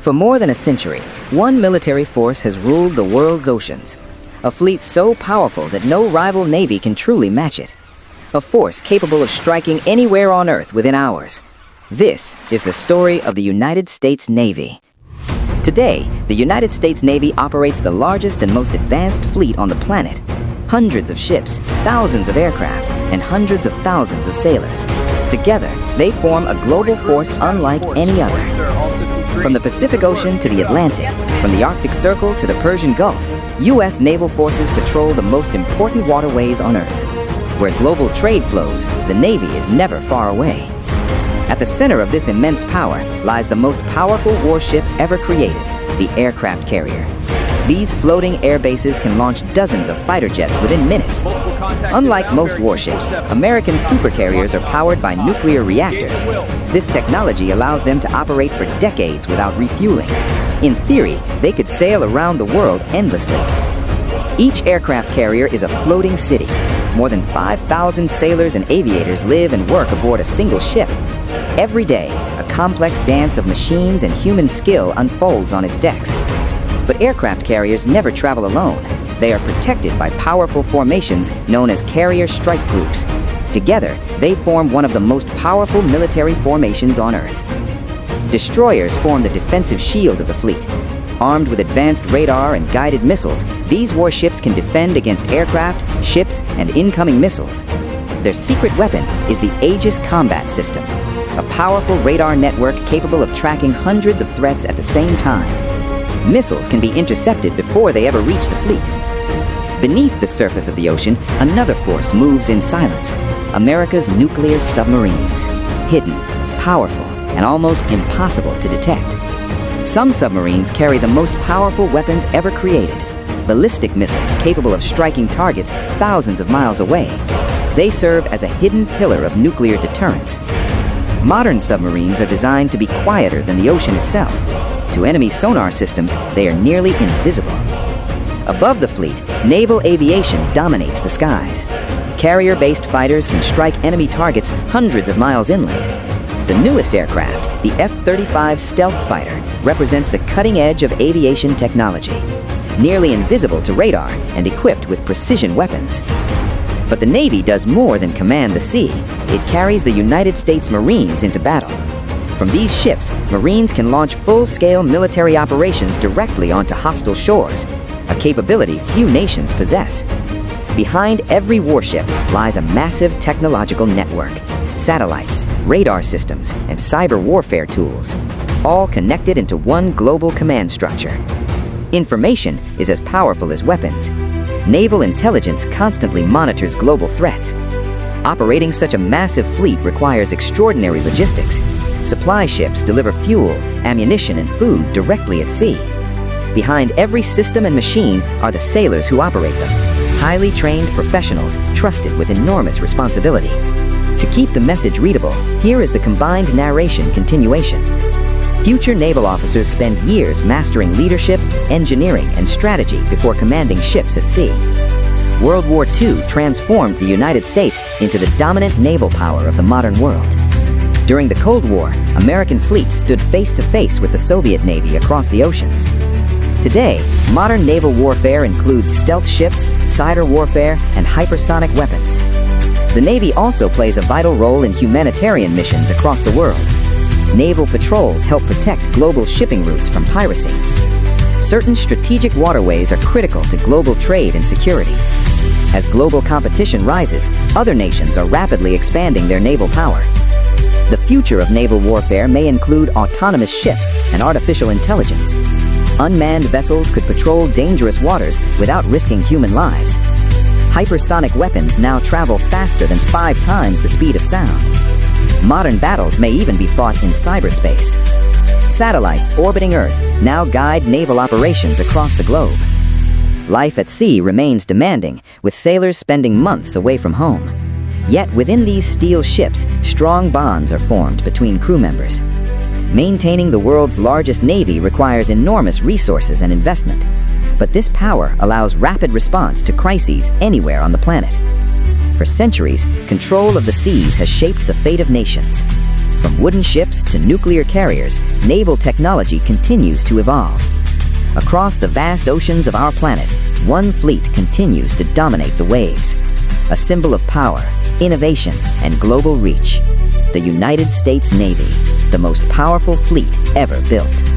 For more than a century, one military force has ruled the world's oceans. A fleet so powerful that no rival navy can truly match it. A force capable of striking anywhere on Earth within hours. This is the story of the United States Navy. Today, the United States Navy operates the largest and most advanced fleet on the planet. Hundreds of ships, thousands of aircraft, and hundreds of thousands of sailors. Together, they form a global force unlike any other. From the Pacific Ocean to the Atlantic, from the Arctic Circle to the Persian Gulf, U.S. naval forces patrol the most important waterways on Earth. Where global trade flows, the Navy is never far away. At the center of this immense power lies the most powerful warship ever created, the aircraft carrier. These floating air bases can launch dozens of fighter jets within minutes. Unlike most warships, American supercarriers are powered by nuclear reactors. This technology allows them to operate for decades without refueling. In theory, they could sail around the world endlessly. Each aircraft carrier is a floating city. More than 5,000 sailors and aviators live and work aboard a single ship. Every day, a complex dance of machines and human skill unfolds on its decks. But aircraft carriers never travel alone. They are protected by powerful formations known as carrier strike groups. Together, they form one of the most powerful military formations on Earth. Destroyers form the defensive shield of the fleet. Armed with advanced radar and guided missiles, these warships can defend against aircraft, ships, and incoming missiles. Their secret weapon is the Aegis combat system, a powerful radar network capable of tracking hundreds of threats at the same time. Missiles can be intercepted before they ever reach the fleet. Beneath the surface of the ocean, another force moves in silence, America's nuclear submarines. Hidden, powerful, and almost impossible to detect. Some submarines carry the most powerful weapons ever created, ballistic missiles capable of striking targets thousands of miles away. They serve as a hidden pillar of nuclear deterrence. Modern submarines are designed to be quieter than the ocean itself. To enemy sonar systems, they are nearly invisible. Above the fleet, naval aviation dominates the skies. Carrier-based fighters can strike enemy targets hundreds of miles inland. The newest aircraft, the F-35 stealth fighter, represents the cutting edge of aviation technology. Nearly invisible to radar and equipped with precision weapons. But the Navy does more than command the sea. It carries the United States Marines into battle. From these ships, Marines can launch full-scale military operations directly onto hostile shores, a capability few nations possess. Behind every warship lies a massive technological network. Satellites, radar systems, and cyber warfare tools, all connected into one global command structure. Information is as powerful as weapons. Naval intelligence constantly monitors global threats. Operating such a massive fleet requires extraordinary logistics. Supply ships deliver fuel, ammunition, and food directly at sea. Behind every system and machine are the sailors who operate them, highly trained professionals trusted with enormous responsibility. To keep the message readable, here is the combined narration continuation. Future naval officers spend years mastering leadership, engineering, and strategy before commanding ships at sea. World War II transformed the United States into the dominant naval power of the modern world. During the Cold War, American fleets stood face-to-face with the Soviet Navy across the oceans. Today, modern naval warfare includes stealth ships, cyber warfare, and hypersonic weapons. The Navy also plays a vital role in humanitarian missions across the world. Naval patrols help protect global shipping routes from piracy. Certain strategic waterways are critical to global trade and security. As global competition rises, other nations are rapidly expanding their naval power. The future of naval warfare may include autonomous ships and artificial intelligence. Unmanned vessels could patrol dangerous waters without risking human lives. Hypersonic weapons now travel faster than 5 times the speed of sound. Modern battles may even be fought in cyberspace. Satellites orbiting Earth now guide naval operations across the globe. Life at sea remains demanding, with sailors spending months away from home. Yet within these steel ships, strong bonds are formed between crew members. Maintaining the world's largest navy requires enormous resources and investment. But this power allows rapid response to crises anywhere on the planet. For centuries, control of the seas has shaped the fate of nations. From wooden ships to nuclear carriers, naval technology continues to evolve. Across the vast oceans of our planet, one fleet continues to dominate the waves. A symbol of power, innovation, and global reach. The United States Navy, the most powerful fleet ever built.